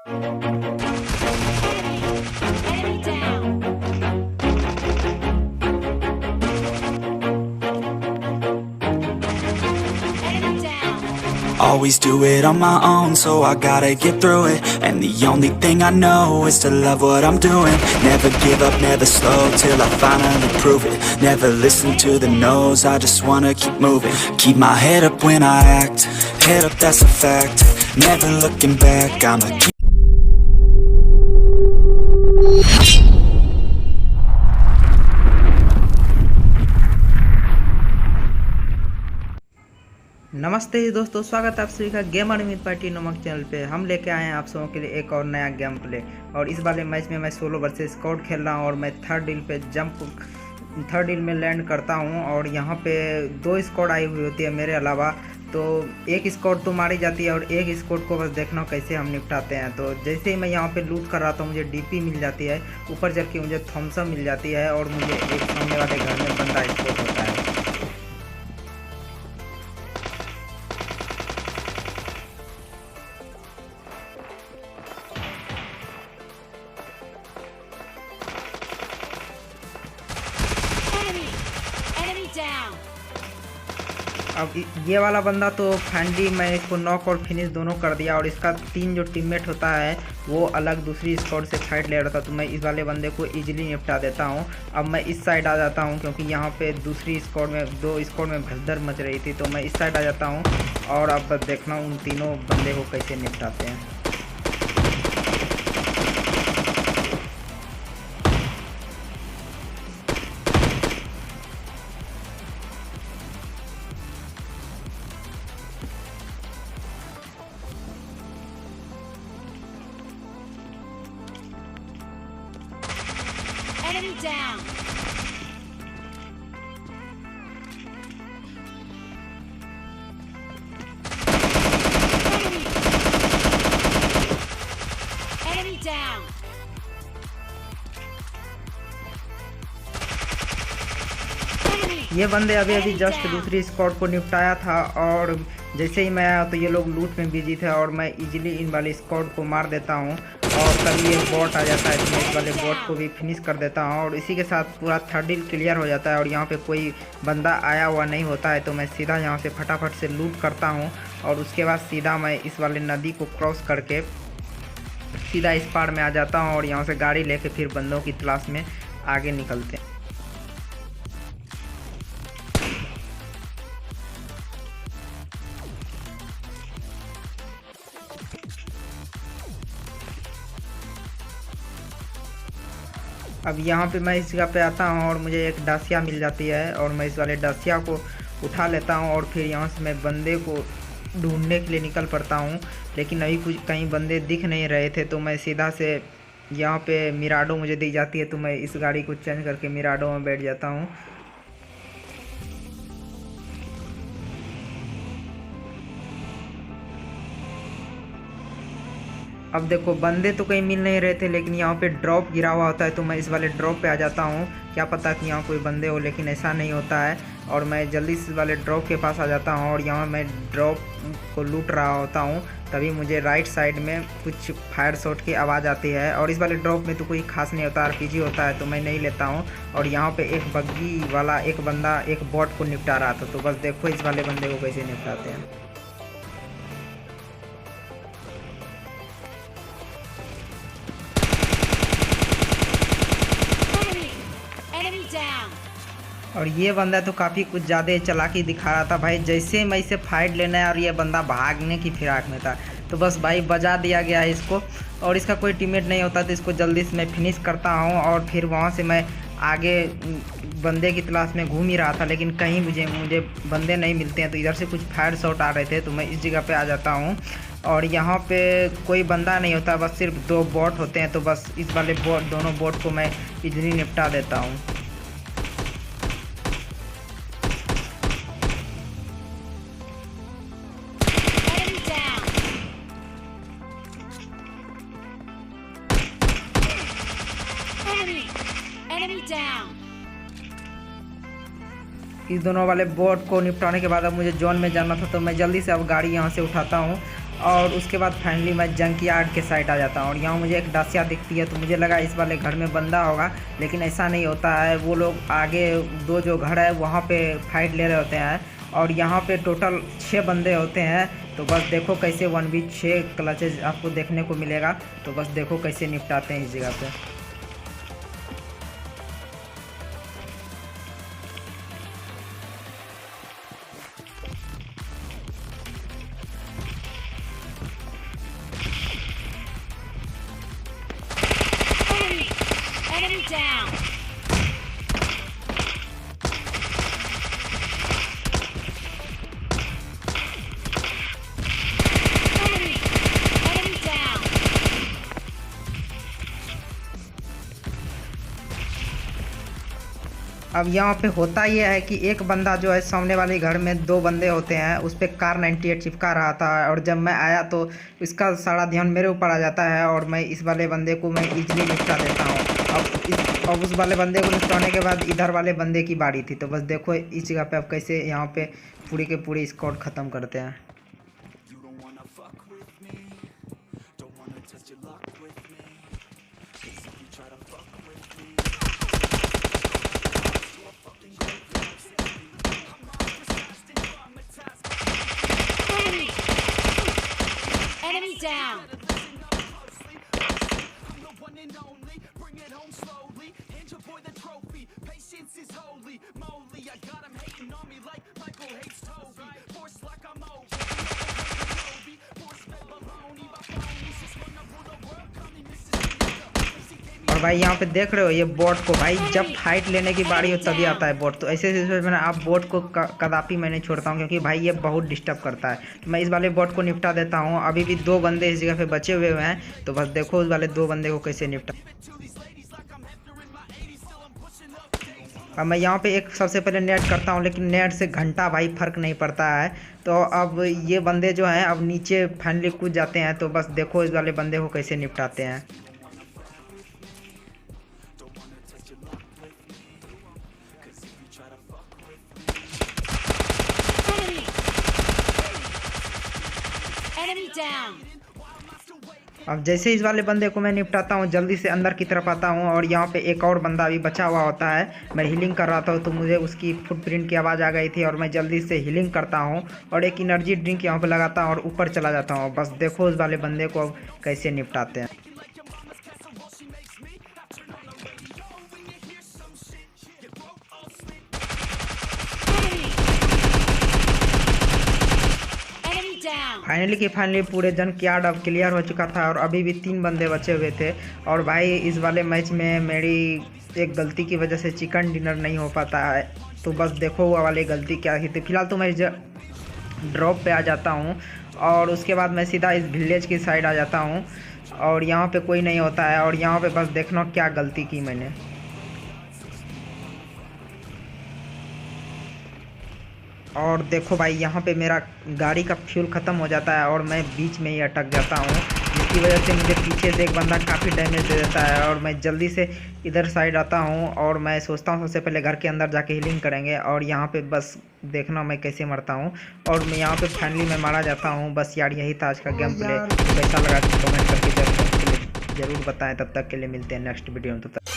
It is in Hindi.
Enemy down. Enemy down. Always do it on my own, so I gotta get through it. And the only thing I know is to love what I'm doing. Never give up, never slow, till I finally prove it. Never listen to the no's, I just wanna keep moving. Keep my head up when I act, head up, that's a fact. Never looking back, I'ma keep. नमस्ते जी दोस्तों, स्वागत है आप सभी का गेमर अमित पार्टी नमक चैनल पे। हम लेके आए हैं आप सबों के लिए एक और नया गेम प्ले। और इस वाले मैच में मैं सोलो वर्सेस स्क्वाड खेल रहा हूँ और मैं थर्ड डील में लैंड करता हूँ। और यहाँ पे 2 स्क्वाड आई हुई होती है मेरे अलावा, तो एक स्क्वाड तो मारी जाती है और एक स्क्वाड को बस देखना कैसे हम निपटाते हैं। तो जैसे ही मैं यहाँ पे लूट कर रहा था मुझे डीपी मिल जाती है, ऊपर चढ़ के मुझे थॉम्सन मिल जाती है और मुझे एक सामने वाले घर में बंदा स्पॉट होता है। Enemy down. अब ये वाला बंदा तो फैंडी, मैं इसको नॉक और फिनिश दोनों कर दिया। और इसका 3 जो टीममेट होता है वो अलग दूसरी स्क्वाड से फाइट ले रहा था, तो मैं इस वाले बंदे को इजीली निपटा देता हूँ। अब मैं इस साइड आ जाता हूँ क्योंकि यहाँ पे दूसरी स्क्वाड में 2 स्क्वाड में भसदर मच रही थी, तो मैं इस साइड आ जाता हूँ। और अब देखना उन तीनों बंदे को कैसे निपटाते हैं। Enemy down. Enemy down. ये बंदे अभी जस्ट दूसरी स्क्वाड को निपटाया था और जैसे ही मैं आया तो ये लोग लूट में बिजी थे और मैं इजीली इन वाली स्क्वाड को मार देता हूँ। और तभी एक बॉट आ जाता है तो मैं इस वाले बॉट को भी फिनिश कर देता हूँ और इसी के साथ पूरा थर्ड डील क्लियर हो जाता है। और यहाँ पे कोई बंदा आया हुआ नहीं होता है, तो मैं सीधा यहाँ से फटाफट से लूट करता हूँ और उसके बाद सीधा मैं इस वाले नदी को क्रॉस करके सीधा इस पार में आ जाता हूँ और यहाँ से गाड़ी लेके फिर बंदों की तलाश में आगे निकलते हैं। अब यहाँ पे मैं इस जगह पे आता हूँ और मुझे एक डासिया मिल जाती है और मैं इस वाले डासिया को उठा लेता हूँ और फिर यहाँ से मैं बंदे को ढूंढने के लिए निकल पड़ता हूँ। लेकिन अभी कुछ कहीं बंदे दिख नहीं रहे थे, तो मैं सीधा से यहाँ पे मिराडो मुझे दी जाती है, तो मैं इस गाड़ी को चेंज करके मिराडो में बैठ जाता हूँ। अब देखो बंदे तो कहीं मिल नहीं रहे थे, लेकिन यहाँ पे ड्रॉप गिरा हुआ होता है, तो मैं इस वाले ड्रॉप पे आ जाता हूँ। क्या पता कि यहाँ कोई बंदे हो, लेकिन ऐसा नहीं होता है। और मैं जल्दी से इस वाले ड्रॉप के पास आ जाता हूँ और यहाँ मैं ड्रॉप को लूट रहा होता हूँ, तभी मुझे राइट साइड में कुछ फायर शॉट की आवाज़ आती है। और इस वाले ड्रॉप में तो कोई खास नहीं होता, आरपीजी होता है, तो मैं नहीं लेता हूँ। और यहाँ पर एक बग्गी वाला एक बंदा एक बॉट को निपटा रहा था, तो बस देखो इस वाले बंदे को कैसे निपटाते हैं। Enemy down. और ये बंदा तो काफ़ी कुछ ज़्यादा चालाकी दिखा रहा था भाई। जैसे मैं इसे फाइट लेना है और ये बंदा भागने की फिराक में था, तो बस भाई बजा दिया गया है इसको। और इसका कोई टीममेट नहीं होता, तो इसको जल्दी से मैं फिनिश करता हूँ। और फिर वहाँ से मैं आगे बंदे की तलाश में घूम ही रहा था, लेकिन कहीं मुझे बंदे नहीं मिलते हैं। तो इधर से कुछ फायर शॉट आ रहे थे, तो मैं इस जगह पे आ जाता हूँ और यहाँ पे कोई बंदा नहीं होता, बस सिर्फ 2 बॉट होते हैं। तो बस इस वाले दोनों बॉट को मैं इजीली निपटा देता हूँ। Enemy down. Enemy down. इस दोनों वाले बोट को निपटाने के बाद अब मुझे जोन में जाना था, तो मैं जल्दी से अब गाड़ी यहाँ से उठाता हूँ और उसके बाद फाइनली मैं जंक यार्ड के साइड आ जाता हूँ और यहाँ मुझे एक डासिया दिखती है, तो मुझे लगा इस वाले घर में बंदा होगा, लेकिन ऐसा नहीं होता है। वो लोग आगे दो जो घर है वहाँ पे फाइट ले रहे होते हैं और यहाँ पे टोटल 6 बंदे होते हैं। तो बस देखो कैसे 1v6 क्लचेज आपको देखने को मिलेगा, तो बस देखो कैसे निपटाते हैं इस जगह पे। Enemy down. Enemy down. अब यहाँ पे होता ये है कि एक बंदा जो है सामने वाले घर में 2 बंदे होते हैं, उस पर कार 98 चिपका रहा था और जब मैं आया तो इसका सारा ध्यान मेरे ऊपर आ जाता है और मैं इस वाले बंदे को मैं इजीली निपटा देता हूँ। अब उस वाले बंदे को निपटाने के बाद इधर वाले बंदे की बारी थी, तो बस देखो इस जगह पे अब कैसे यहाँ पे पूरी के पूरी स्क्वाड ख़त्म करते हैं। Enemy down. और भाई यहाँ पे देख रहे हो ये बोट को, भाई जब फाइट लेने की बारी हो तभी आता है बोट। तो ऐसे सिचुएशन में आप बोट को कदापि मैं नहीं छोड़ता हूँ, क्योंकि भाई ये बहुत डिस्टर्ब करता है। तो मैं इस वाले बोट को निपटा देता हूँ। अभी भी 2 बंदे इस जगह पे बचे हुए हैं, तो बस देखो उस वाले 2 बंदे को कैसे निपटा। अब मैं यहाँ पे एक सबसे पहले नेट करता हूँ, लेकिन नेट से घंटा भाई फ़र्क नहीं पड़ता है। तो अब ये बंदे जो हैं अब नीचे फाइनली कूद जाते हैं, तो बस देखो इस वाले बंदे को कैसे निपटाते हैं। Enemy down. अब जैसे इस वाले बंदे को मैं निपटाता हूँ, जल्दी से अंदर की तरफ आता हूँ और यहाँ पे एक और बंदा भी बचा हुआ होता है। मैं हीलिंग कर रहा था तो मुझे उसकी फुटप्रिंट की आवाज़ आ गई थी और मैं जल्दी से हीलिंग करता हूँ और एक एनर्जी ड्रिंक यहाँ पे लगाता हूँ और ऊपर चला जाता हूँ। बस देखो उस वाले बंदे को अब कैसे निपटाते हैं। फाइनली पूरे जंक यार्ड अब क्लियर हो चुका था और अभी भी 3 बंदे बचे हुए थे। और भाई इस वाले मैच में मेरी एक गलती की वजह से चिकन डिनर नहीं हो पाता है, तो बस देखो वो वाली गलती क्या थी। तो फिलहाल तो मैं ड्रॉप पे आ जाता हूँ और उसके बाद मैं सीधा इस विलेज की साइड आ जाता हूँ और यहाँ पे कोई नहीं होता है और यहाँ पे बस देखना क्या गलती की मैंने। और देखो भाई यहाँ पे मेरा गाड़ी का फ्यूल ख़त्म हो जाता है और मैं बीच में ही अटक जाता हूँ, जिसकी वजह से मुझे पीछे से एक बंदा काफ़ी डैमेज दे देता है और मैं जल्दी से इधर साइड आता हूँ और मैं सोचता हूँ सबसे पहले घर के अंदर जाके हीलिंग करेंगे। और यहाँ पे बस देखना मैं कैसे मरता हूँ और मैं यहाँ पे फाइनली मैं मारा जाता हूँ। बस यार यही था आज का गेम प्ले। कैसा लगा कमेंट करके जरूर बताएं। तब तक के लिए मिलते हैं नेक्स्ट वीडियो में। तब तक